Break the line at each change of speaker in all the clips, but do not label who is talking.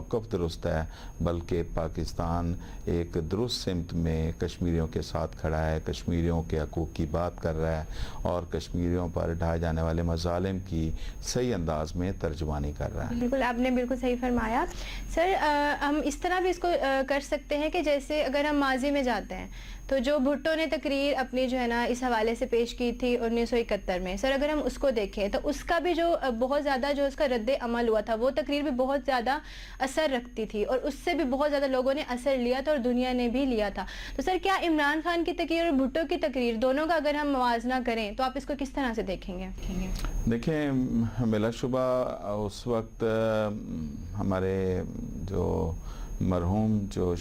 موقف درست ہے، بلکہ پاکستان ایک درست سمت میں کشمیریوں کے ساتھ کھڑا ہے، کشمیریوں کے حقوق کی بات کر رہا ہے اور کشمیریوں پر ڈھائے جانے والے مظالم کی صحیح انداز میں ترجمانی کر رہا ہے۔
بالکل، آپ نے بالکل صحیح فرمایا سر۔ ہم اس طرح بھی اس کو کر سکتے ہیں کہ جیسے اگر ہم ماضی میں جاتے ہیں تو جو بھٹو نے تقریر اپنی جو ہے نا اس حوالے سے پیش کی تھی 1971 میں، سر اگر ہم اس کو دیکھیں تو اس کا بھی جو بہت زیادہ جو اس کا رد عمل ہوا تھا، وہ تقریر بھی بہت زیادہ اثر رکھتی تھی اور اس سے بھی بہت زیادہ لوگوں نے اثر لیا تھا اور دنیا نے بھی لیا تھا۔ تو سر کیا عمران خان کی تقریر اور بھٹو کی تقریر دونوں کا اگر ہم موازنہ کریں تو آپ اس کو کس طرح سے دیکھیں گے؟
دیکھیں، بلا شبہ اس وقت ہمارے جو مرحوم جو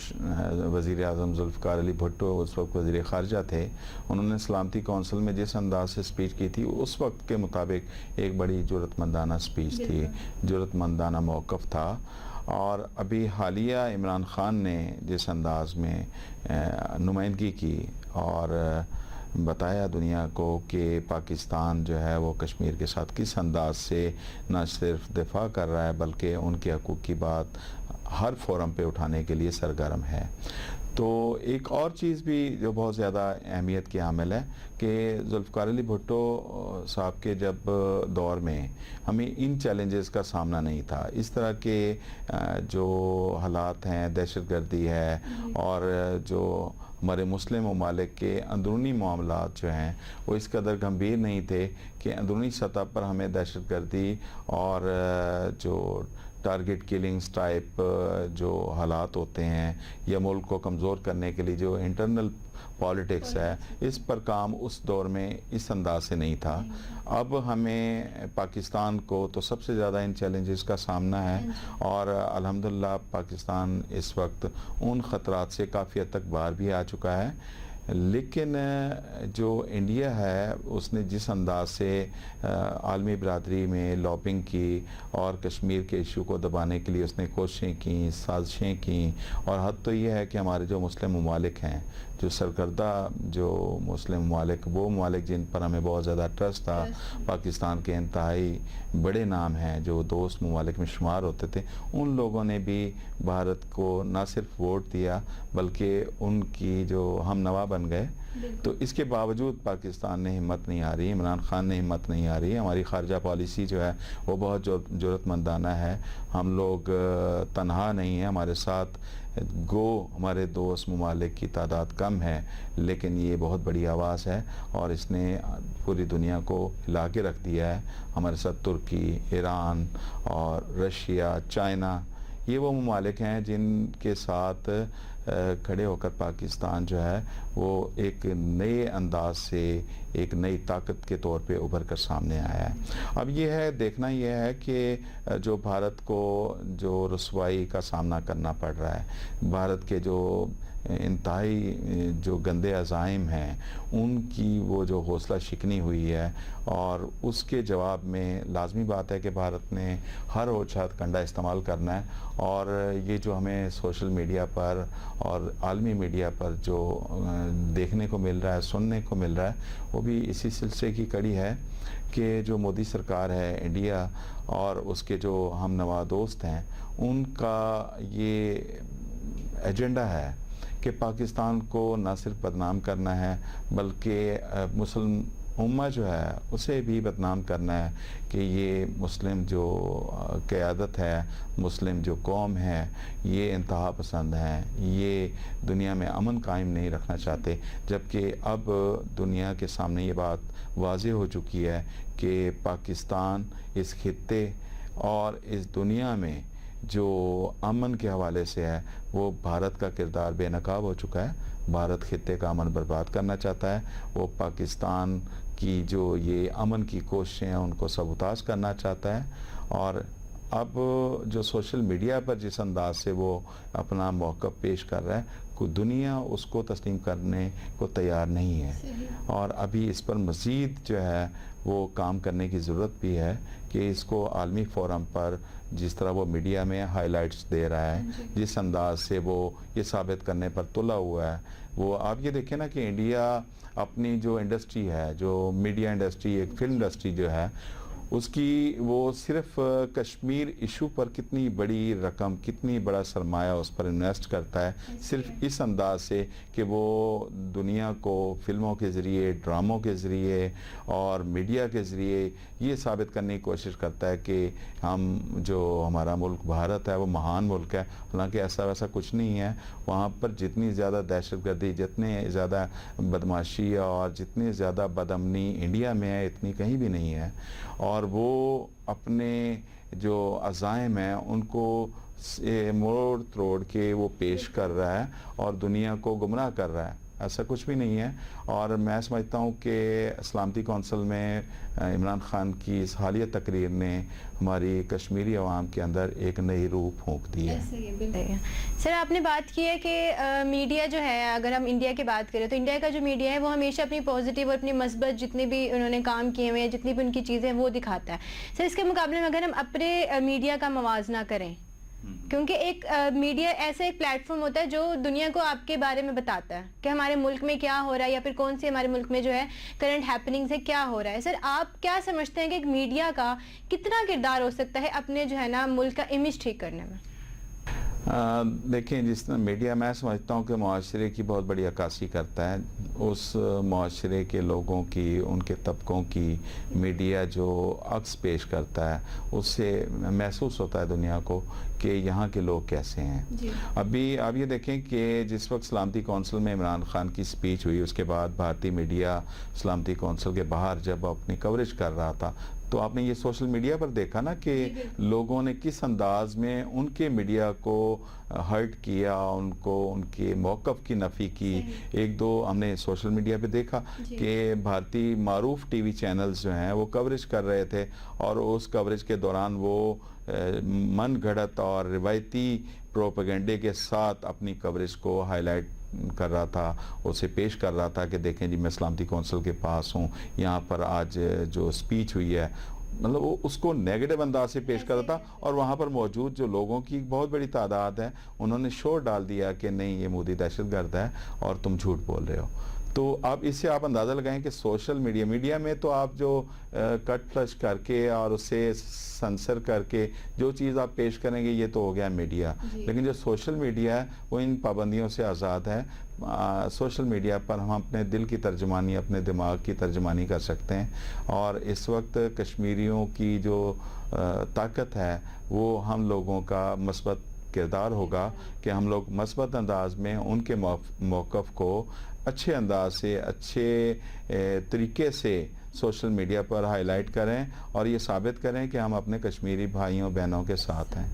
وزیر اعظم ذوالفقار علی بھٹو اس وقت وزیر خارجہ تھے، انہوں نے سلامتی کونسل میں جس انداز سے سپیچ کی تھی اس وقت کے مطابق ایک بڑی جرأت مندانہ سپیچ تھی، جرأت مندانہ موقف تھا۔ اور ابھی حالیہ عمران خان نے جس انداز میں نمائندگی کی اور بتایا دنیا کو کہ پاکستان جو ہے وہ کشمیر کے ساتھ کس انداز سے نہ صرف دفاع کر رہا ہے بلکہ ان کے حقوق کی بات ہر فورم پہ اٹھانے کے لیے سرگرم ہے۔ تو ایک اور چیز بھی جو بہت زیادہ اہمیت کی حامل ہے کہ ذوالفقار علی بھٹو صاحب کے جب دور میں ہمیں ان چیلنجز کا سامنا نہیں تھا، اس طرح کے جو حالات ہیں، دہشت گردی ہے اور جو ہمارے مسلم ممالک کے اندرونی معاملات جو ہیں وہ اس قدر گمبھیر نہیں تھے کہ اندرونی سطح پر ہمیں دہشت گردی اور جو ٹارگٹ کلنگز ٹائپ جو حالات ہوتے ہیں یا ملک کو کمزور کرنے کے لیے جو انٹرنل پالیٹکس ہے، اس پر کام اس دور میں اس انداز سے نہیں تھا۔ اب ہمیں پاکستان کو تو سب سے زیادہ ان چیلنجز کا سامنا ہے اور الحمدللہ پاکستان اس وقت ان خطرات سے کافی حد تک باہر بھی آ چکا ہے۔ لیکن جو انڈیا ہے اس نے جس انداز سے عالمی برادری میں لابنگ کی اور کشمیر کے ایشو کو دبانے کے لیے اس نے کوششیں کیں، سازشیں کیں، اور حد تو یہ ہے کہ ہمارے جو مسلم ممالک ہیں، جو سرکردہ جو مسلم ممالک، وہ ممالک جن پر ہمیں بہت زیادہ ٹرسٹ تھا، پاکستان کے انتہائی بڑے نام ہیں جو دوست ممالک میں شمار ہوتے تھے، ان لوگوں نے بھی بھارت کو نہ صرف ووٹ دیا بلکہ ان کی جو ہم نوا بن گئے۔ تو اس کے باوجود پاکستان نے ہمت نہیں آ رہی، عمران خان نے ہمت نہیں آ رہی، ہماری خارجہ پالیسی جو ہے وہ بہت جرأت مندانہ ہے، ہم لوگ تنہا نہیں ہیں، ہمارے ساتھ گو ہمارے دوست ممالک کی تعداد کم ہے لیکن یہ بہت بڑی آواز ہے اور اس نے پوری دنیا کو ہلا کے رکھ دیا ہے۔ ہمارے ساتھ ترکی، ایران اور رشیا، چائنا، یہ وہ ممالک ہیں جن کے ساتھ کھڑے ہو کر پاکستان جو ہے وہ ایک نئے انداز سے ایک نئی طاقت کے طور پہ ابھر کر سامنے آیا ہے۔ اب یہ ہے دیکھنا یہ ہے کہ جو بھارت کو جو رسوائی کا سامنا کرنا پڑ رہا ہے، بھارت کے جو انتہائی جو گندے عزائم ہیں ان کی وہ جو حوصلہ شکنی ہوئی ہے، اور اس کے جواب میں لازمی بات ہے کہ بھارت نے ہر اوچھت کنڈا استعمال کرنا ہے، اور یہ جو ہمیں سوشل میڈیا پر اور عالمی میڈیا پر جو دیکھنے کو مل رہا ہے، سننے کو مل رہا ہے، وہ بھی اسی سلسلے کی کڑی ہے کہ جو مودی سرکار ہے انڈیا اور اس کے جو ہم نوا دوست ہیں، ان کا یہ ایجنڈا ہے کہ پاکستان کو نہ صرف بدنام کرنا ہے بلکہ مسلم امہ جو ہے اسے بھی بدنام کرنا ہے کہ یہ مسلم جو قیادت ہے، مسلم جو قوم ہے، یہ انتہا پسند ہیں، یہ دنیا میں امن قائم نہیں رکھنا چاہتے، جبکہ اب دنیا کے سامنے یہ بات واضح ہو چکی ہے کہ پاکستان اس خطے اور اس دنیا میں جو امن کے حوالے سے ہے وہ بھارت کا کردار بے نقاب ہو چکا ہے۔ بھارت خطے کا امن برباد کرنا چاہتا ہے، وہ پاکستان کی جو یہ امن کی کوششیں ہیں ان کو سبوتاژ کرنا چاہتا ہے، اور اب جو سوشل میڈیا پر جس انداز سے وہ اپنا موقف پیش کر رہا ہے، کوئی دنیا اس کو تسلیم کرنے کو تیار نہیں ہے، اور ابھی اس پر مزید جو ہے وہ کام کرنے کی ضرورت بھی ہے کہ اس کو عالمی فورم پر جس طرح وہ میڈیا میں ہائی لائٹس دے رہا ہے، جس انداز سے وہ یہ ثابت کرنے پر تلا ہوا ہے، وہ آپ یہ دیکھیں نا کہ انڈیا اپنی جو انڈسٹری ہے، جو میڈیا انڈسٹری، ایک فلم انڈسٹری جو ہے، اس کی وہ صرف کشمیر ایشو پر کتنی بڑی رقم، کتنی بڑا سرمایہ اس پر انویسٹ کرتا ہے، صرف اس انداز سے کہ وہ دنیا کو فلموں کے ذریعے، ڈراموں کے ذریعے اور میڈیا کے ذریعے یہ ثابت کرنے کی کوشش کرتا ہے کہ ہم جو ہمارا ملک بھارت ہے وہ مہان ملک ہے. حالانکہ ایسا ویسا کچھ نہیں ہے. وہاں پر جتنی زیادہ دہشت گردی، جتنے زیادہ بدماشی اور جتنی زیادہ بدامنی انڈیا میں ہے اتنی کہیں بھی نہیں ہے. اور وہ اپنے جو عزائم ہیں ان کو موڑ توڑ کے وہ پیش کر رہا ہے اور دنیا کو گمراہ کر رہا ہے. ایسا کچھ بھی نہیں ہے. اور میں سمجھتا ہوں کہ سلامتی کونسل میں عمران خان کی اس حالیہ تقریر نے ہماری کشمیری عوام کے اندر ایک نئی روح پھونک دی ہے.
سر آپ نے بات کی ہے کہ میڈیا جو ہے، اگر ہم انڈیا کی بات کریں تو انڈیا کا جو میڈیا ہے وہ ہمیشہ اپنی پازیٹیو اور اپنی مثبت جتنے بھی انہوں نے کام کیے ہوئے ہیں، جتنی بھی ان کی چیزیں وہ دکھاتا ہے. سر اس کے مقابلے میں اگر ہم اپنے میڈیا کا موازنہ کریں، کیونکہ ایک میڈیا ایسا ایک پلیٹ فارم ہوتا ہے جو دنیا کو آپ کے بارے میں بتاتا ہے کہ ہمارے ملک میں کیا ہو رہا ہے یا پھر کون سی ہمارے ملک میں جو ہے کرنٹ ہیپننگز ہے، کیا ہو رہا ہے. سر آپ کیا سمجھتے ہیں کہ ایک میڈیا کا کتنا کردار ہو سکتا ہے اپنے جو ہے نا ملک کا امیج ٹھیک کرنے میں؟
دیکھیں، جس طرح میڈیا میں سمجھتا ہوں کہ معاشرے کی بہت بڑی عکاسی کرتا ہے. اس معاشرے کے لوگوں کی، ان کے طبقوں کی میڈیا جو عکس پیش کرتا ہے اس سے محسوس ہوتا ہے دنیا کو کہ یہاں کے لوگ کیسے ہیں. ابھی آپ یہ دیکھیں کہ جس وقت سلامتی کونسل میں عمران خان کی سپیچ ہوئی، اس کے بعد بھارتی میڈیا سلامتی کونسل کے باہر جب اپنی کوریج کر رہا تھا تو آپ نے یہ سوشل میڈیا پر دیکھا نا کہ لوگوں نے کس انداز میں ان کے میڈیا کو ہرٹ کیا، ان کو ان کے موقف کی نفی کی. ایک دو ہم نے سوشل میڈیا پہ دیکھا کہ بھارتی معروف ٹی وی چینلز جو ہیں وہ کوریج کر رہے تھے اور اس کوریج کے دوران وہ من گھڑت اور روایتی پروپیگنڈے کے ساتھ اپنی کوریج کو ہائی لائٹ کر رہا تھا، اسے پیش کر رہا تھا کہ دیکھیں جی میں سلامتی کونسل کے پاس ہوں، یہاں پر آج جو سپیچ ہوئی ہے، مطلب وہ اس کو نیگیٹو انداز سے پیش کر رہا تھا. اور وہاں پر موجود جو لوگوں کی بہت بڑی تعداد ہے انہوں نے شور ڈال دیا کہ نہیں، یہ مودی دہشت گرد ہے اور تم جھوٹ بول رہے ہو. تو اب اس سے آپ اندازہ لگائیں کہ سوشل میڈیا میں تو آپ جو کٹ فلش کر کے اور اسے سنسر کر کے جو چیز آپ پیش کریں گے یہ تو ہو گیا میڈیا. لیکن جو سوشل میڈیا ہے وہ ان پابندیوں سے آزاد ہے. سوشل میڈیا پر ہم اپنے دل کی ترجمانی، اپنے دماغ کی ترجمانی کر سکتے ہیں. اور اس وقت کشمیریوں کی جو طاقت ہے وہ ہم لوگوں کا مثبت کردار ہوگا کہ ہم لوگ مثبت انداز میں ان کے موقف کو اچھے انداز سے، اچھے طریقے سے سوشل میڈیا پر ہائی لائٹ کریں اور یہ ثابت کریں کہ ہم اپنے کشمیری بھائیوں بہنوں کے ساتھ ہیں.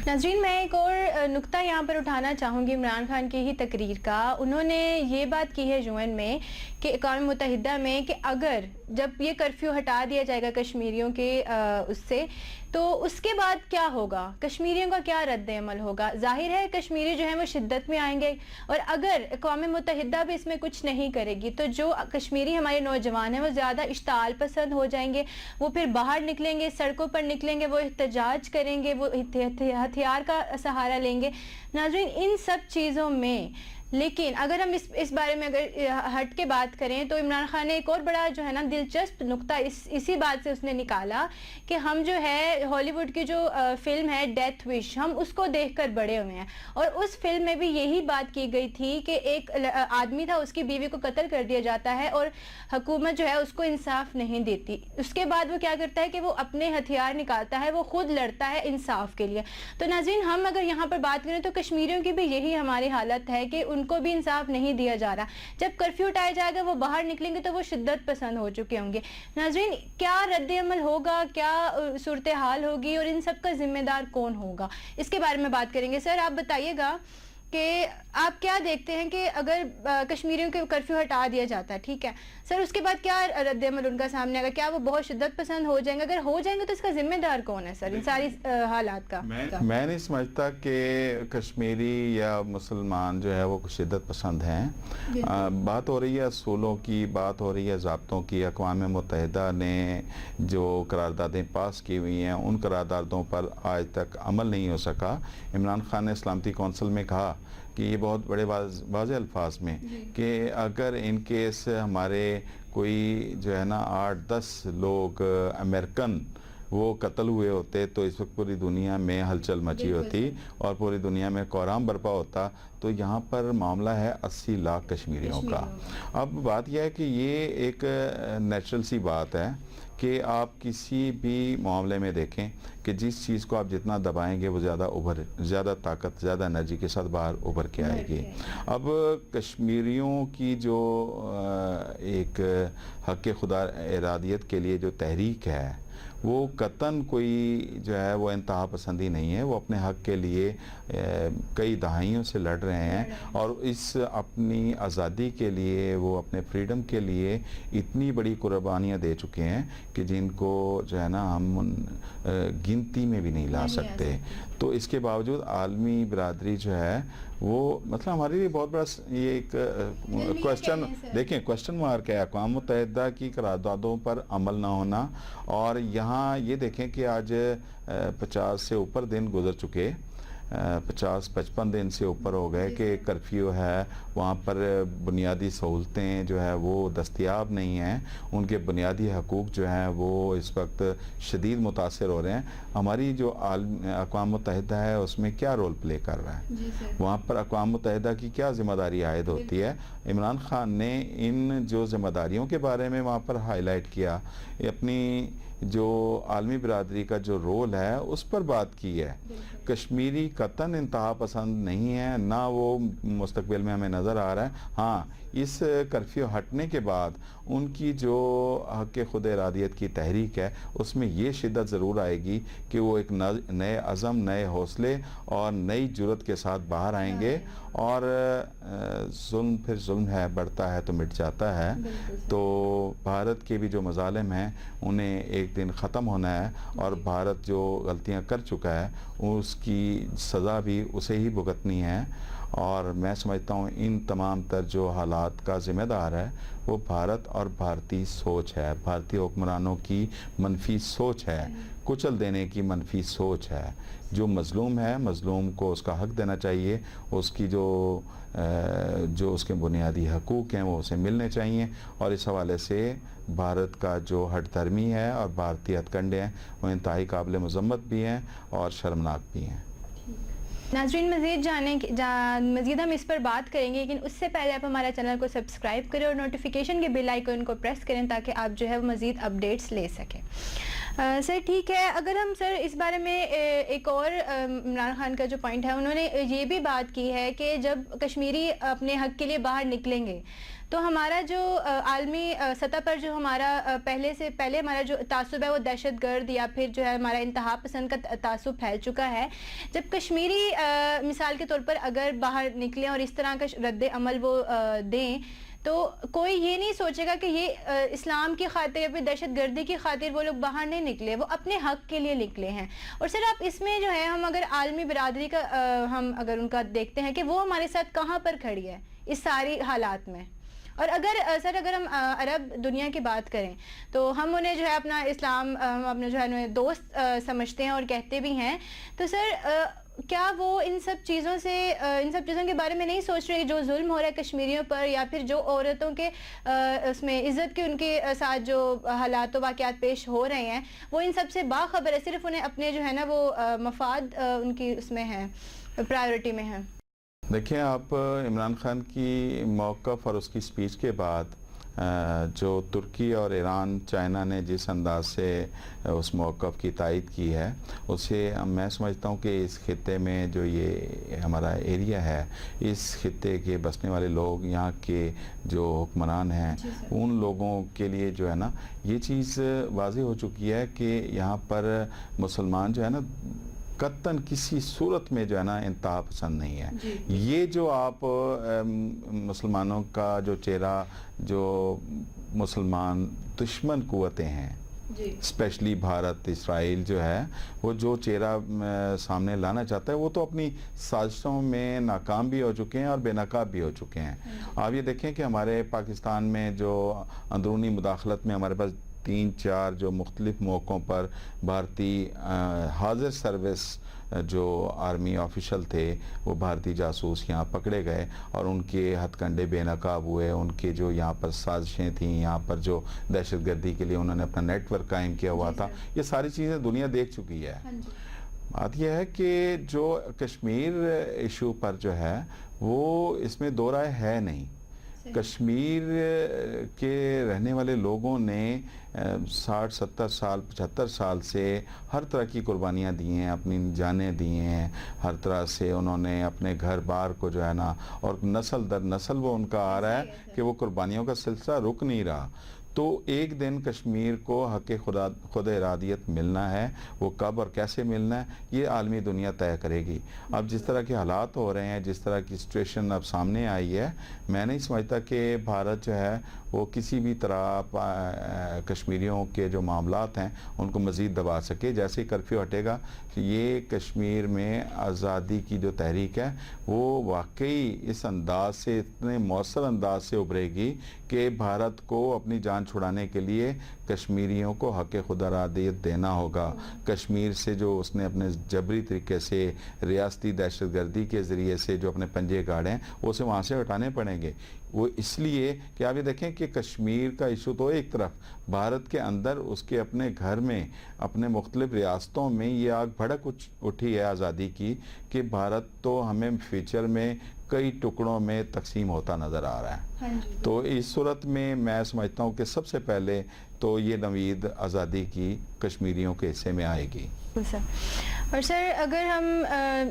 ناظرین، میں ایک اور نقطہ یہاں پر اٹھانا چاہوں گی عمران خان کی ہی تقریر کا. انہوں نے یہ بات کی ہے یون میں کہ اقوام متحدہ میں کہ اگر جب یہ کرفیو ہٹا دیا جائے گا کشمیریوں کے اس سے تو اس کے بعد کیا ہوگا، کشمیریوں کا کیا رد عمل ہوگا. ظاہر ہے کشمیری جو ہیں وہ شدت میں آئیں گے اور اگر اقوام متحدہ بھی اس میں کچھ نہیں کرے گی تو جو کشمیری ہمارے نوجوان ہیں وہ زیادہ اشتعال پسند ہو جائیں گے. وہ پھر باہر نکلیں گے، سڑکوں پر نکلیں گے، وہ احتجاج کریں گے، وہ ہتھیار کا سہارا لیں گے. ناظرین، ان سب چیزوں میں لیکن اگر ہم اس بارے میں اگر ہٹ کے بات کریں تو عمران خان نے ایک اور بڑا جو ہے نا دلچسپ نقطہ اسی بات سے اس نے نکالا کہ ہم جو ہے ہالی ووڈ کی جو فلم ہے ڈیتھ وش، ہم اس کو دیکھ کر بڑے ہوئے ہیں اور اس فلم میں بھی یہی بات کی گئی تھی کہ ایک آدمی تھا، اس کی بیوی کو قتل کر دیا جاتا ہے اور حکومت جو ہے اس کو انصاف نہیں دیتی. اس کے بعد وہ کیا کرتا ہے کہ وہ اپنے ہتھیار نکالتا ہے، وہ خود لڑتا ہے انصاف کے لیے. تو ناظرین، ہم اگر یہاں پر بات کریں تو کشمیریوں کی بھی یہی ہماری حالت ہے کہ ان کو بھی انصاف نہیں دیا جا رہا. جب کرفیو اٹھایا جائے گا وہ باہر نکلیں گے تو وہ شدت پسند ہو چکے ہوں گے. ناظرین، کیا رد عمل ہوگا، کیا صورتحال ہوگی اور ان سب کا ذمہ دار کون ہوگا، اس کے بارے میں بات کریں گے. سر، آپ بتائیے گا کہ آپ کیا دیکھتے ہیں کہ اگر کشمیریوں کے کرفیو ہٹا دیا جاتا ہے، ٹھیک ہے سر، اس کے بعد کیا رد عمل ان کا سامنے آگا؟ کیا وہ بہت شدت پسند ہو جائیں گے؟ اگر ہو جائیں گے تو اس کا ذمہ دار کون ہے سر ان ساری حالات کا؟
میں نہیں سمجھتا کہ کشمیری یا مسلمان جو ہے وہ شدت پسند ہیں. بات ہو رہی ہے اصولوں کی، بات ہو رہی ہے ضابطوں کی. اقوام متحدہ نے جو قراردادیں پاس کی ہوئی ہیں ان قراردادوں پر آج تک عمل نہیں ہو سکا. عمران خان نے سلامتی کونسل میں کہا کہ یہ بہت بڑے واضح الفاظ میں کہ اگر ان کیس ہمارے کوئی جو ہے نا 8-10 لوگ امریکن وہ قتل ہوئے ہوتے تو اس وقت پوری دنیا میں ہلچل مچی ہوتی اور پوری دنیا میں کوہرام برپا ہوتا. تو یہاں پر معاملہ ہے 80 لاکھ کشمیریوں کا. اب بات یہ ہے کہ یہ ایک نیچرل سی بات ہے کہ آپ کسی بھی معاملے میں دیکھیں کہ جس چیز کو آپ جتنا دبائیں گے وہ زیادہ طاقت زیادہ انرجی کے ساتھ باہر ابھر کے آئے گی. اب کشمیریوں کی جو ایک حق خدا ارادیت کے لیے جو تحریک ہے وہ قطعاً کوئی جو ہے وہ انتہا پسندی نہیں ہے. وہ اپنے حق کے لیے کئی دہائیوں سے لڑ رہے ہیں اور اس اپنی آزادی کے لیے وہ اپنے فریڈم کے لیے اتنی بڑی قربانیاں دے چکے ہیں کہ جن کو جو ہے نا ہم گنتی میں بھی نہیں لا سکتے. تو اس کے باوجود عالمی برادری جو ہے وہ مطلب ہمارے لیے بہت بڑا یہ ایک کوشچن دیکھیں کوشچن مارک ہے. اقوام متحدہ کی قراردادوں پر عمل نہ ہونا اور یہاں یہ دیکھیں کہ آج 50 سے اوپر دن گزر چکے 50-55 دن سے اوپر ہو گئے کہ کرفیو ہے وہاں پر بنیادی سہولتیں جو ہے وہ دستیاب نہیں ہیں. ان کے بنیادی حقوق جو ہیں وہ اس وقت شدید متاثر ہو رہے ہیں. ہماری جو اقوام متحدہ ہے اس میں کیا رول پلے کر رہا ہے وہاں پر اقوام متحدہ کی کیا ذمہ داری عائد ہوتی ہے. عمران خان نے ان جو ذمہ داریوں کے بارے میں وہاں پر ہائی لائٹ کیا اپنی جو عالمی برادری کا جو رول ہے اس پر بات کی ہے. کشمیری قطعاً انتہا پسند نہیں ہے نہ وہ مستقبل میں ہمیں نظر آ رہا ہے. ہاں اس کرفیو ہٹنے کے بعد ان کی جو حق خود ارادیت کی تحریک ہے اس میں یہ شدت ضرور آئے گی کہ وہ ایک نئے عزم نئے حوصلے اور نئی جرت کے ساتھ باہر آئیں گے. اور ظلم پھر ظلم ہے بڑھتا ہے تو مٹ جاتا ہے. تو بھارت کے بھی جو مظالم ہیں انہیں ایک دن ختم ہونا ہے اور بھارت جو غلطیاں کر چکا ہے اس کی سزا بھی اسے ہی بھگتنی ہے. اور میں سمجھتا ہوں ان تمام تر جو حالات کا ذمہ دار ہے وہ بھارت اور بھارتی سوچ ہے. بھارتی حکمرانوں کی منفی سوچ ہے کچل دینے کی منفی سوچ ہے. جو مظلوم ہے مظلوم کو اس کا حق دینا چاہیے. اس کی جو اس کے بنیادی حقوق ہیں وہ اسے ملنے چاہیے. اور اس حوالے سے بھارت کا جو ہٹ دھرمی ہے اور بھارتی ہتھ کنڈے ہیں وہ انتہائی قابل مذمت بھی ہیں اور شرمناک بھی ہیں.
ناظرین مزید ہم اس پر بات کریں گے لیکن اس سے پہلے آپ ہمارا چینل کو سبسکرائب کریں اور نوٹیفیکیشن کے بیل آئیکن کو پریس کریں تاکہ آپ جو ہے وہ مزید اپڈیٹس لے سکیں. سر ٹھیک ہے اگر ہم سر اس بارے میں ایک اور عمران خان کا جو پوائنٹ ہے انہوں نے یہ بھی بات کی ہے کہ جب کشمیری اپنے حق کے لیے باہر نکلیں گے تو ہمارا جو عالمی سطح پر جو ہمارا پہلے ہمارا جو تعصب ہے وہ دہشت گرد یا پھر جو ہے ہمارا انتہا پسند کا تعصب پھیل چکا ہے. جب کشمیری مثال کے طور پر اگر باہر نکلیں اور اس طرح کا رد عمل وہ دیں تو کوئی یہ نہیں سوچے گا کہ یہ اسلام کی خاطر یا پھر دہشت گردی کی خاطر وہ لوگ باہر نہیں نکلے وہ اپنے حق کے لیے نکلے ہیں. اور سر آپ اس میں جو ہے ہم اگر عالمی برادری کا ہم اگر ان کا دیکھتے ہیں کہ وہ ہمارے ساتھ کہاں پر کھڑی ہے اس ساری حالات میں. اور اگر ہم عرب دنیا کی بات کریں تو ہم انہیں جو ہے اپنا اسلام اپنے جو ہے دوست سمجھتے ہیں اور کہتے بھی ہیں. تو سر کیا وہ ان سب چیزوں کے بارے میں نہیں سوچ رہے جو ظلم ہو رہا ہے کشمیریوں پر یا پھر جو عورتوں کے اس میں عزت کے ان کے ساتھ جو حالات و واقعات پیش ہو رہے ہیں وہ ان سب سے باخبر ہے. صرف انہیں اپنے جو ہے نا وہ مفاد ان کی اس میں ہے پرائیورٹی میں ہے.
دیکھیں آپ عمران خان کی موقف اور اس کی سپیچ کے بعد جو ترکی اور ایران چائنا نے جس انداز سے اس موقف کی تائید کی ہے اسے میں سمجھتا ہوں کہ اس خطے میں جو یہ ہمارا ایریا ہے اس خطے کے بسنے والے لوگ یہاں کے جو حکمران ہیں ان لوگوں کے لیے جو ہے نا یہ چیز واضح ہو چکی ہے کہ یہاں پر مسلمان جو ہے نا قطعاً کسی صورت میں جو ہے نا انتہا پسند نہیں ہے. یہ جو آپ مسلمانوں کا جو چہرہ جو مسلمان دشمن قوتیں ہیں اسپیشلی بھارت اسرائیل جو ہے وہ جو چہرہ سامنے لانا چاہتا ہے وہ تو اپنی سازشوں میں ناکام بھی ہو چکے ہیں اور بے نقاب بھی ہو چکے ہیں. آپ یہ دیکھیں کہ ہمارے پاکستان میں جو اندرونی مداخلت میں ہمارے پاس 3-4 جو مختلف موقعوں پر بھارتی حاضر سروس جو آرمی آفیشل تھے وہ بھارتی جاسوس یہاں پکڑے گئے اور ان کے ہتھ کنڈے بے نقاب ہوئے. ان کے جو یہاں پر سازشیں تھیں, یہاں پر جو دہشت گردی کے لیے انہوں نے اپنا نیٹ ورک قائم کیا ہوا تھا, یہ ساری چیزیں دنیا دیکھ چکی ہے. بات یہ ہے کہ جو کشمیر ایشو پر جو ہے وہ اس میں دو رائے ہے نہیں. کشمیر کے رہنے والے لوگوں نے 60-70 سال 75 سال سے ہر طرح کی قربانیاں دی ہیں, اپنی جانیں دی ہیں, ہر طرح سے انہوں نے اپنے گھر بار کو جو ہے نا, اور نسل در نسل وہ ان کا آ رہا ہے کہ وہ قربانیوں کا سلسلہ رک نہیں رہا. تو ایک دن کشمیر کو حق خود ارادیت ملنا ہے, وہ کب اور کیسے ملنا ہے یہ عالمی دنیا طے کرے گی. اب جس طرح کے حالات ہو رہے ہیں, جس طرح کی سچویشن اب سامنے آئی ہے, میں نہیں سمجھتا کہ بھارت جو ہے وہ کسی بھی طرح کشمیریوں کے جو معاملات ہیں ان کو مزید دبا سکے. جیسے ہی کرفیو ہٹے گا یہ کشمیر میں آزادی کی جو تحریک ہے وہ واقعی اس انداز سے, اتنے مؤثر انداز سے ابھرے گی کہ بھارت کو اپنی جان چھڑانے کے لیے کشمیریوں کو حق خود ارادیت دینا ہوگا. کشمیر سے جو اس نے اپنے جبری طریقے سے ریاستی دہشت گردی کے ذریعے سے جو اپنے پنجے گاڑے ہیں وہ اسے وہاں سے ہٹانے پڑیں گے. وہ اس لیے کہ آپ یہ دیکھیں کہ کشمیر کا ایشو تو ایک طرف, بھارت کے اندر اس کے اپنے گھر میں اپنے مختلف ریاستوں میں یہ آگ بھڑک اٹھی ہے آزادی کی کہ بھارت تو ہمیں فیوچر میں کئی ٹکڑوں میں تقسیم ہوتا نظر آ رہا ہے. تو اس صورت میں میں سمجھتا ہوں کہ سب سے پہلے تو یہ نوید آزادی کی کشمیریوں کے حصے میں آئے گی.
اور سر اگر ہم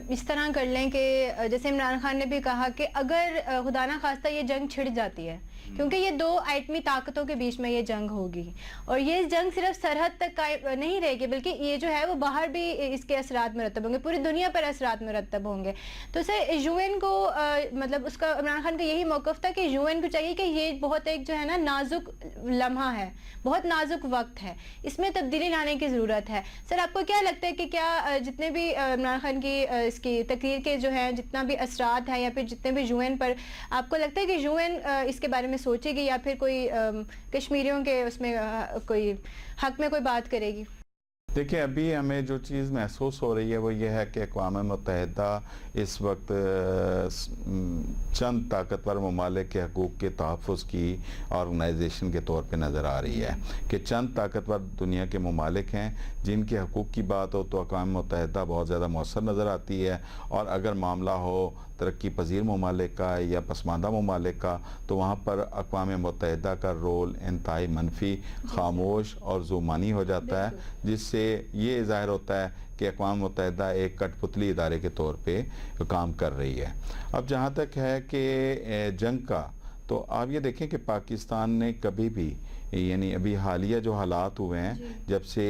اس طرح کر لیں کہ جیسے عمران خان نے بھی کہا کہ اگر خدا نہ خواستہ یہ جنگ چھڑ جاتی ہے, کیونکہ یہ دو ایٹمی طاقتوں کے بیچ میں یہ جنگ ہوگی اور یہ جنگ صرف سرحد تک نہیں رہے گی بلکہ یہ جو ہے وہ باہر بھی اس کے اثرات مرتب ہوں گے, پوری دنیا پر اثرات مرتب ہوں گے. تو سر یو این کو مطلب اس کا عمران خان کا یہی موقف تھا کہ یو این کو چاہیے کہ یہ بہت ایک جو ہے نا نازک لمحہ ہے, بہت نازک وقت ہے, اس میں تبدیلی لانے کی ضرورت ہے. سر آپ کو کیا لگتا ہے کہ کیا جتنے بھی عمران خان کی اس کی تقریر کے جو ہیں جتنا بھی اثرات ہیں یا پھر جتنے بھی یو این پر, آپ کو لگتا ہے کہ یو این اس کے بارے میں سوچے گی یا پھر کوئی کشمیریوں کے اس میں کوئی حق میں کوئی بات کرے گی؟
دیکھیں ابھی ہمیں جو چیز محسوس ہو رہی ہے وہ یہ ہے کہ اقوام متحدہ اس وقت چند طاقتور ممالک کے حقوق کے تحفظ کی آرگنائزیشن کے طور پہ نظر آ رہی ہے کہ چند طاقتور دنیا کے ممالک ہیں جن کے حقوق کی بات ہو تو اقوام متحدہ بہت زیادہ مؤثر نظر آتی ہے, اور اگر معاملہ ہو ترقی پذیر ممالک کا یا پسماندہ ممالک کا تو وہاں پر اقوام متحدہ کا رول انتہائی منفی, خاموش اور زومانی ہو جاتا ہے, جس سے یہ ظاہر ہوتا ہے کہ اقوام متحدہ ایک کٹ پتلی ادارے کے طور پہ کام کر رہی ہے. اب جہاں تک ہے کہ جنگ کا, تو آپ یہ دیکھیں کہ پاکستان نے کبھی بھی یعنی ابھی حالیہ جو حالات ہوئے ہیں جب سے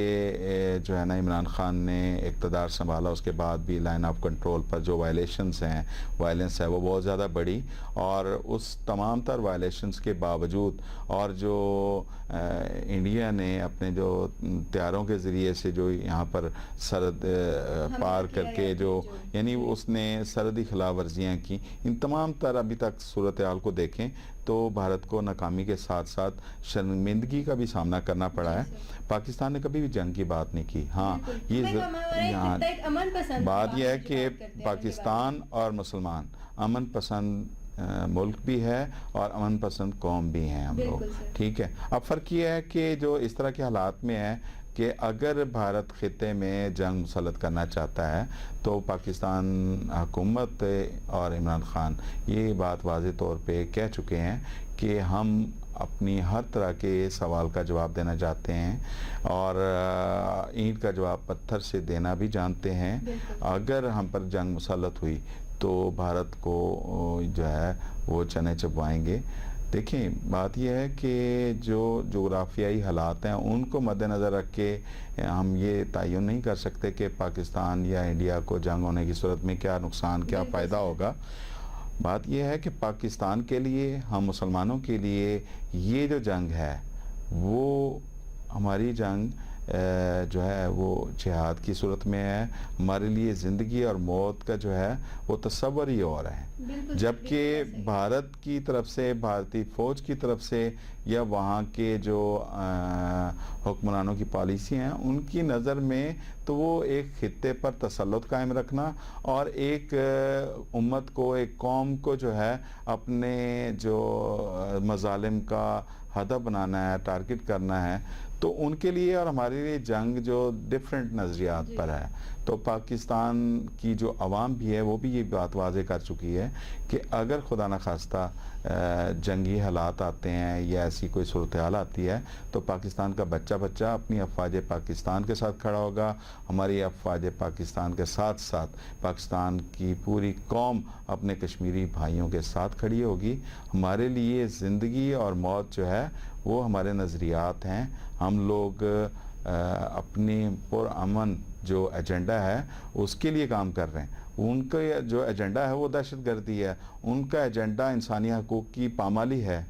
جو ہے نا عمران خان نے اقتدار سنبھالا اس کے بعد بھی لائن آف کنٹرول پر جو وائلیشنز ہیں, وائلنس ہے وہ بہت زیادہ بڑی, اور اس تمام تر وائلیشنز کے باوجود اور جو انڈیا نے اپنے جو طیاروں کے ذریعے سے جو یہاں پر سرحد پار کر کے جو یعنی اس نے سرحدی خلاف ورزیاں کی, ان تمام تر ابھی تک صورتحال کو دیکھیں تو بھارت کو ناکامی کے ساتھ ساتھ شرمندگی کا بھی سامنا کرنا پڑا ہے. پاکستان نے کبھی بھی جنگ کی بات نہیں کی. ہاں یہاں بات یہ ہے کہ پاکستان اور مسلمان امن پسند ملک بھی ہے اور امن پسند قوم بھی ہیں ہم لوگ, ٹھیک ہے. اب فرق یہ ہے کہ جو اس طرح کے حالات میں ہے کہ اگر بھارت خطے میں جنگ مسلط کرنا چاہتا ہے تو پاکستان حکومت اور عمران خان یہ بات واضح طور پہ کہہ چکے ہیں کہ ہم اپنی ہر طرح کے سوال کا جواب دینا چاہتے ہیں اور اینٹ کا جواب پتھر سے دینا بھی جانتے ہیں. اگر ہم پر جنگ مسلط ہوئی تو بھارت کو جو ہے وہ چنے چبوائیں گے. دیکھیں بات یہ ہے کہ جو جغرافیائی حالات ہیں ان کو مد نظر رکھ کے ہم یہ تعین نہیں کر سکتے کہ پاکستان یا انڈیا کو جنگ ہونے کی صورت میں کیا نقصان کیا فائدہ ہوگا. بات یہ ہے کہ پاکستان کے لیے, ہم مسلمانوں کے لیے یہ جو جنگ ہے وہ ہماری جنگ جو ہے وہ جہاد کی صورت میں ہے. ہمارے لیے زندگی اور موت کا جو ہے وہ تصور ہی اور ہے, جبکہ بھارت کی طرف سے, بھارتی فوج کی طرف سے یا وہاں کے جو حکمرانوں کی پالیسی ہیں ان کی نظر میں تو وہ ایک خطے پر تسلط قائم رکھنا اور ایک امت کو ایک قوم کو جو ہے اپنے جو مظالم کا ہدف بنانا ہے ٹارگٹ کرنا ہے تو ان کے لیے اور ہمارے لیے جنگ جو ڈیفرنٹ نظریات پر ہے تو پاکستان کی جو عوام بھی ہے وہ بھی یہ بات واضح کر چکی ہے کہ اگر خدا نخواستہ جنگی حالات آتے ہیں یا ایسی کوئی صورتحال آتی ہے تو پاکستان کا بچہ بچہ اپنی افواج پاکستان کے ساتھ کھڑا ہوگا ہماری افواج پاکستان کے ساتھ ساتھ پاکستان کی پوری قوم اپنے کشمیری بھائیوں کے ساتھ کھڑی ہوگی ہمارے لیے زندگی اور موت جو ہے وہ ہمارے نظریات ہیں ہم لوگ اپنی پرامن جو ایجنڈا ہے اس کے لیے کام کر رہے ہیں ان کا جو ایجنڈا ہے وہ دہشت گردی ہے ان کا ایجنڈا انسانی حقوق کی پامالی ہے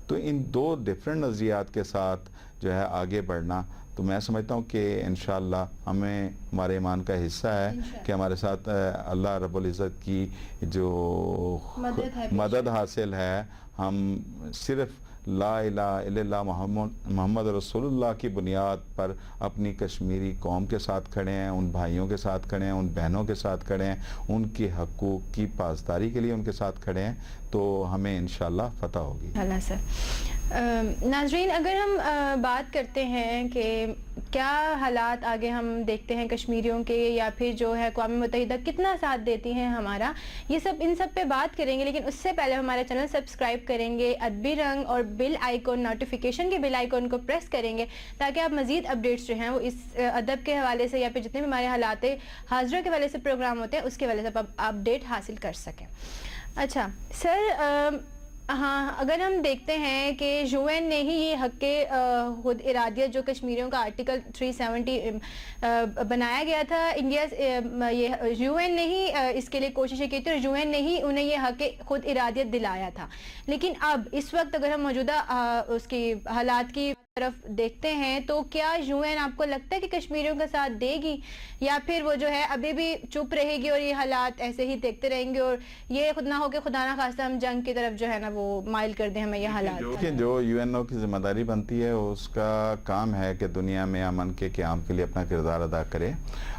تو ان دو ڈیفرنٹ نظریات کے ساتھ جو ہے آگے بڑھنا تو میں سمجھتا ہوں کہ انشاءاللہ ہمیں ہمارے ایمان کا حصہ ہے کہ ہمارے ساتھ اللہ رب العزت کی جو مدد حاصل ہے ہم صرف لا الہ الا اللہ محمد رسول اللہ کی بنیاد پر اپنی کشمیری قوم کے ساتھ کھڑے ہیں ان بھائیوں کے ساتھ کھڑے ہیں ان بہنوں کے ساتھ کھڑے ہیں ان کی حقوق کی پاسداری کے لیے ان کے ساتھ کھڑے ہیں تو ہمیں انشاءاللہ فتح ہوگی
اللہ سر ناظرین اگر ہم بات کرتے ہیں کہ کیا حالات آگے ہم دیکھتے ہیں کشمیریوں کے یا پھر جو ہے اقوام متحدہ کتنا ساتھ دیتی ہیں ہمارا یہ سب ان سب پہ بات کریں گے لیکن اس سے پہلے ہمارا چینل سبسکرائب کریں گے ادبی رنگ اور بیل آئیکن نوٹیفیکیشن کے بیل آئیکن کو پریس کریں گے تاکہ آپ مزید اپڈیٹس جو ہیں وہ اس ادب کے حوالے سے یا پھر جتنے بھی ہمارے حالات حاضرہ کے حوالے سے پروگرام ہوتے ہیں اس کے حوالے سے آپ اپڈیٹ حاصل کر سکیں اچھا سر ہاں اگر ہم دیکھتے ہیں کہ یو این نے ہی یہ حق خود ارادیت جو کشمیریوں کا آرٹیکل 370 بنایا گیا تھا انڈیا یہ یو این نے ہی اس کے لیے کوششیں کی تھی اور یو این نے ہی انہیں یہ حق خود ارادیت دلایا تھا لیکن اب اس وقت اگر ہم موجودہ اس کی حالات کی طرف دیکھتے ہیں تو کیا یو این آپ کو لگتا ہے کہ کشمیریوں کا ساتھ دے گی یا پھر وہ جو ہے ابھی بھی چپ رہے گی اور یہ حالات ایسے ہی دیکھتے رہیں گے اور یہ خود نہ ہو کہ خدا نہ خواستہ ہم جنگ کی طرف جو ہے نا وہ مائل کر دیں ہمیں یہ حالات
جو یو این او کی ذمہ داری بنتی ہے اس کا کام ہے کہ دنیا میں امن کے قیام کے لیے اپنا کردار ادا کرے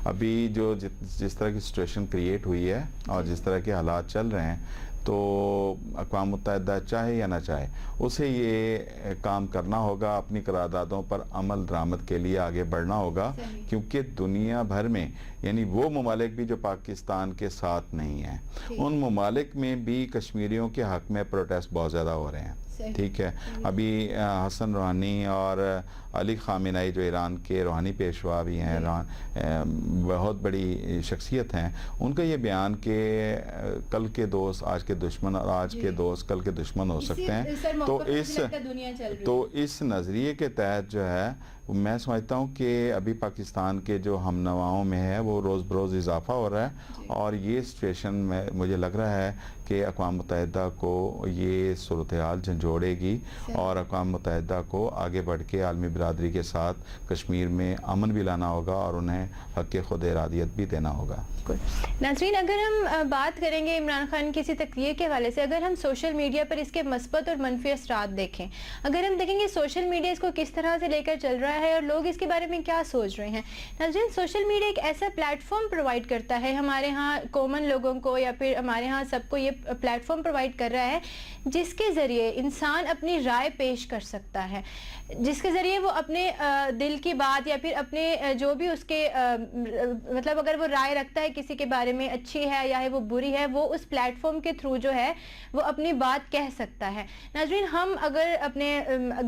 ابھی جو جس طرح کی سچویشن کریٹ ہوئی ہے اور جس طرح کے حالات چل رہے ہیں تو اقوام متحدہ چاہے یا نہ چاہے اسے یہ کام کرنا ہوگا اپنی قراردادوں پر عمل درآمد کے لیے آگے بڑھنا ہوگا کیونکہ دنیا بھر میں یعنی وہ ممالک بھی جو پاکستان کے ساتھ نہیں ہیں ان ممالک میں بھی کشمیریوں کے حق میں پروٹیسٹ بہت زیادہ ہو رہے ہیں ٹھیک ہے ابھی حسن روحانی اور علی خامنہئی جو ایران کے روحانی پیشوا بھی ہیں بہت بڑی شخصیت ہیں ان کا یہ بیان کہ کل کے دوست آج کے دشمن اور آج کے دوست کل کے دشمن ہو سکتے ہیں تو اس نظریے کے تحت جو ہے میں سمجھتا ہوں کہ ابھی پاکستان کے جو ہم نواؤں میں ہے وہ روز بروز اضافہ ہو رہا ہے اور یہ سچویشن میں مجھے لگ رہا ہے کہ اقوام متحدہ کو یہ صورتحال جھنجھوڑے گی اور اقوام متحدہ کو آگے بڑھ کے عالمی برادری کے ساتھ کشمیر میں امن بھی لانا ہوگا اور انہیں حق خود ارادیت بھی دینا ہوگا
ناظرین اگر ہم بات کریں گے عمران خان کی اسی تقریر کے حوالے سے اگر ہم سوشل میڈیا پر اس کے مثبت اور منفی اثرات دیکھیں اگر ہم دیکھیں گے سوشل میڈیا اس کو کس طرح سے لے کر چل رہا ہے اور لوگ اس کے بارے میں کیا سوچ رہے ہیں ناظرین سوشل میڈیا ایک ایسا پلیٹ فارم پرووائڈ کرتا ہے ہمارے ہاں کامن لوگوں کو یا پھر ہمارے ہاں سب کو یہ پلیٹ فارم پرووائڈ کر رہا ہے جس کے ذریعے انسان اپنی رائے پیش کر سکتا ہے جس کے ذریعے وہ اپنے دل کی بات یا پھر اپنے جو بھی اس کے مطلب اگر وہ رائے رکھتا ہے کسی کے بارے میں اچھی ہے یا ہے وہ بری ہے وہ اس پلیٹ فارم کے تھرو جو ہے وہ اپنی بات کہہ سکتا ہے ناظرین ہم اگر اپنے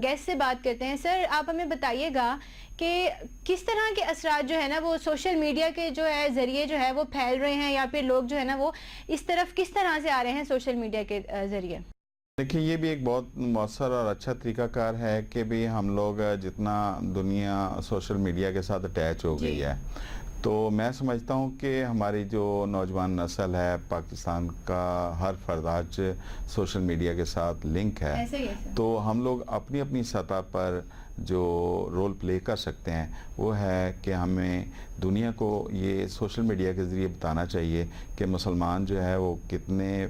گیسٹ سے بات کرتے ہیں سر آپ ہمیں بتائیے گا کہ کس طرح کے اثرات جو ہے نا وہ سوشل میڈیا کے جو ہے ذریعے جو ہے وہ پھیل رہے ہیں یا پھر لوگ جو ہے نا وہ اس طرف کس طرح سے آ رہے ہیں سوشل میڈیا کے ذریعے
دیکھیں یہ بھی ایک بہت مؤثر اور اچھا طریقہ کار ہے کہ بھی ہم لوگ جتنا دنیا سوشل میڈیا کے ساتھ اٹیچ ہو گئی ہے تو میں سمجھتا ہوں کہ ہماری جو نوجوان نسل ہے پاکستان کا ہر فرد آج سوشل میڈیا کے ساتھ لنک ہے تو ہم لوگ اپنی اپنی سطح پر جو رول پلے کر سکتے ہیں وہ ہے کہ ہمیں دنیا کو یہ سوشل میڈیا کے ذریعے بتانا چاہیے کہ مسلمان جو ہے وہ کتنے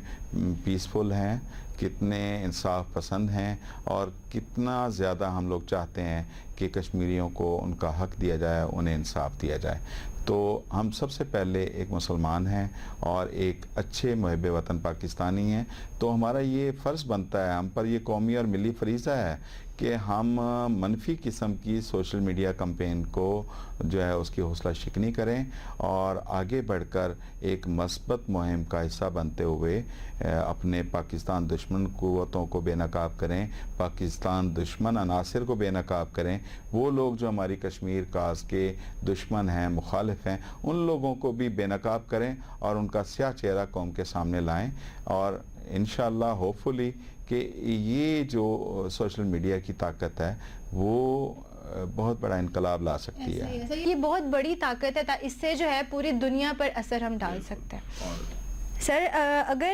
پیسفل ہیں کتنے انصاف پسند ہیں اور کتنا زیادہ ہم لوگ چاہتے ہیں کہ کشمیریوں کو ان کا حق دیا جائے، انہیں انصاف دیا جائے۔ تو ہم سب سے پہلے ایک مسلمان ہیں اور ایک اچھے محب وطن پاکستانی ہیں، تو ہمارا یہ فرض بنتا ہے، ہم پر یہ قومی اور ملی فریضہ ہے کہ ہم منفی قسم کی سوشل میڈیا کمپین کو جو ہے اس کی حوصلہ شکنی کریں اور آگے بڑھ کر ایک مثبت مہم کا حصہ بنتے ہوئے اپنے پاکستان دشمن قوتوں کو بے نقاب کریں، پاکستان دشمن عناصر کو بے نقاب کریں، وہ لوگ جو ہماری کشمیر کاز کے دشمن ہیں، مخالف ہیں، ان لوگوں کو بھی بے نقاب کریں اور ان کا سیاہ چہرہ قوم کے سامنے لائیں، اور انشاءاللہ ہوپ فلی کہ یہ جو سوشل میڈیا کی طاقت ہے وہ بہت بڑا انقلاب لا سکتی ہے۔
یہ بہت بڑی طاقت ہے، اس سے جو ہے پوری دنیا پر اثر ہم ڈال سکتے ہیں۔ سر اگر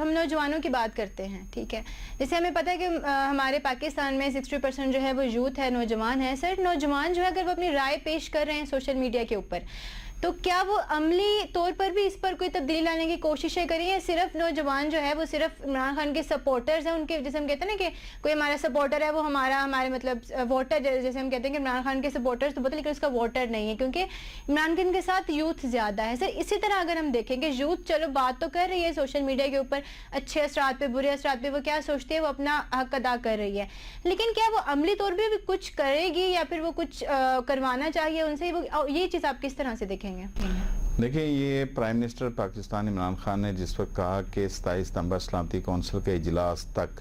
ہم نوجوانوں کی بات کرتے ہیں، ٹھیک ہے، جیسے ہمیں پتہ ہے کہ ہمارے پاکستان میں 60% جو ہے وہ یوتھ ہے، نوجوان ہے۔ سر نوجوان جو ہے اگر وہ اپنی رائے پیش کر رہے ہیں سوشل میڈیا کے اوپر، تو کیا وہ عملی طور پر بھی اس پر کوئی تبدیلی لانے کی کوششیں کریں، یا صرف نوجوان جو ہے وہ صرف عمران خان کے سپورٹرز ہیں، ان کے جیسے ہم کہتے ہیں نا کہ کوئی ہمارا سپورٹر ہے وہ ہمارے مطلب ووٹر، جیسے ہم کہتے ہیں کہ عمران خان کے سپورٹرز تو بتا، لیکن اس کا ووٹر نہیں ہے کیونکہ عمران خان کے ساتھ یوتھ زیادہ ہے۔ سر اسی طرح اگر ہم دیکھیں کہ یوتھ چلو بات تو کر رہی ہے سوشل میڈیا کے اوپر، اچھے اثرات پہ برے اثرات پہ وہ کیا سوچتے ہیں، وہ اپنا حق ادا کر رہی ہے، لیکن کیا وہ عملی طور پہ بھی کچھ کرے گی یا پھر وہ کچھ کروانا چاہیے ان سے، یہ چیز آپ کس طرح سے دیکھیں گے؟
دیکھیں، یہ پرائم منسٹر پاکستان عمران خان نے جس وقت کہا کہ 27 ستمبر سلامتی کونسل کے اجلاس تک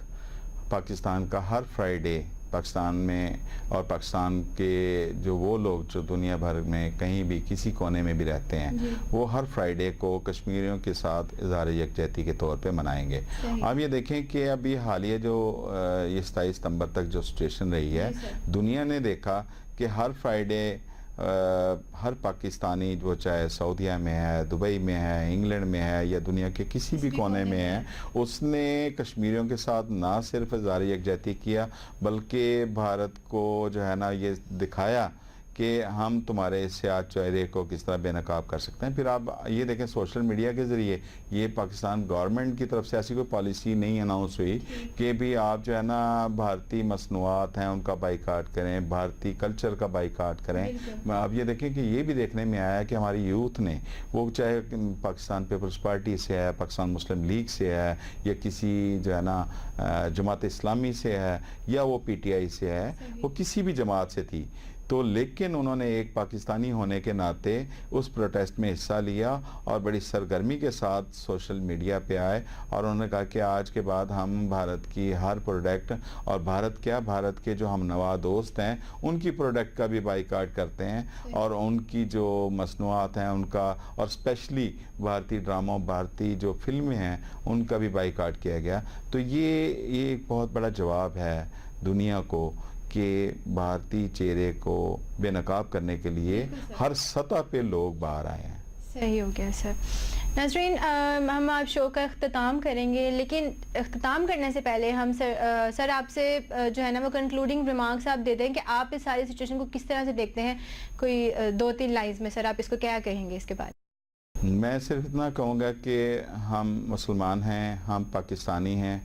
پاکستان کا ہر فرائیڈے پاکستان میں اور پاکستان کے جو وہ لوگ جو دنیا بھر میں کہیں بھی کسی کونے میں بھی رہتے ہیں وہ ہر فرائیڈے کو کشمیریوں کے ساتھ اظہار یکجہتی کے طور پہ منائیں گے۔ آپ یہ دیکھیں کہ ابھی حالیہ جو یہ 27 ستمبر تک جو سچویشن رہی ہے، دنیا نے دیکھا کہ ہر فرائیڈے ہر پاکستانی وہ چاہے سعودیہ میں ہے، دبئی میں ہے، انگلینڈ میں ہے یا دنیا کے کسی بھی کونے میں ہے، اس نے کشمیریوں کے ساتھ نہ صرف اظہار یکجہتی کیا بلکہ بھارت کو جو ہے نا یہ دکھایا کہ ہم تمہارے سیاہ چہرے کو کس طرح بے نقاب کر سکتے ہیں۔ پھر آپ یہ دیکھیں سوشل میڈیا کے ذریعے یہ پاکستان گورنمنٹ کی طرف سے ایسی کوئی پالیسی نہیں اناؤنس ہوئی کہ بھی آپ جو ہے نا بھارتی مصنوعات ہیں ان کا بائیکاٹ کریں، بھارتی کلچر کا بائیکاٹ کریں۔ آپ یہ دیکھیں کہ یہ بھی دیکھنے میں آیا کہ ہماری یوتھ نے، وہ چاہے پاکستان پیپلز پارٹی سے ہے، پاکستان مسلم لیگ سے ہے، یا کسی جو ہے نا جماعت اسلامی سے ہے، یا وہ پی ٹی آئی سے ہے، وہ کسی بھی جماعت سے تھی، تو لیکن انہوں نے ایک پاکستانی ہونے کے ناطے اس پروٹیسٹ میں حصہ لیا اور بڑی سرگرمی کے ساتھ سوشل میڈیا پہ آئے اور انہوں نے کہا کہ آج کے بعد ہم بھارت کی ہر پروڈکٹ، اور بھارت کے جو ہم نوا دوست ہیں ان کی پروڈکٹ کا بھی بائیکاٹ کرتے ہیں، اور ان کی جو مصنوعات ہیں ان کا، اور اسپیشلی بھارتی ڈراموں، بھارتی جو فلمیں ہیں ان کا بھی بائیکاٹ کیا گیا۔ تو یہ ایک بہت بڑا جواب ہے دنیا کو کہ بھارتی چہرے کو بے نقاب کرنے کے لیے ہر سطح پہ لوگ باہر آئے ہیں۔
صحیح ہو گیا سر۔ ناظرین، ہم آپ شو کا اختتام کریں گے، لیکن اختتام کرنے سے پہلے ہم سر آپ سے جو ہے نا وہ کنکلوڈنگ ریمارکس آپ دے دیں کہ آپ اس ساری سچویشن کو کس طرح سے دیکھتے ہیں، کوئی 2-3 لائنز میں سر آپ اس کو کیا کہیں گے اس کے بعد؟
میں صرف اتنا کہوں گا کہ ہم مسلمان ہیں، ہم پاکستانی ہیں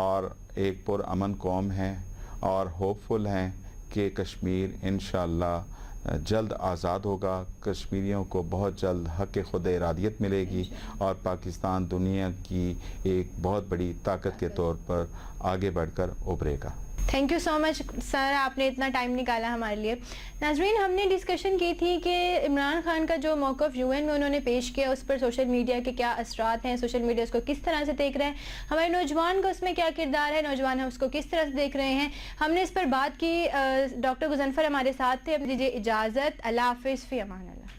اور ایک پرامن قوم ہے، اور ہوپ فل ہیں کہ کشمیر انشاءاللہ جلد آزاد ہوگا، کشمیریوں کو بہت جلد حق خود ارادیت ملے گی اور پاکستان دنیا کی ایک بہت بڑی طاقت کے طور پر آگے بڑھ کر ابھرے گا۔
تھینک یو سو مچ سر، آپ نے اتنا ٹائم نکالا ہمارے لیے۔ ناظرین، ہم نے ڈسکشن کی تھی کہ عمران خان کا جو موقف یو این میں انہوں نے پیش کیا اس پر سوشل میڈیا کے کیا اثرات ہیں، سوشل میڈیا اس کو کس طرح سے دیکھ رہے ہیں، ہمارے نوجوان کا اس میں کیا کردار ہے، نوجوان ہم اس کو کس طرح سے دیکھ رہے ہیں، ہم نے اس پر بات کی۔ ڈاکٹر غضنفر ہمارے ساتھ تھے۔ اب دیجیے اجازت، اللہ حافظ، فی امان اللہ۔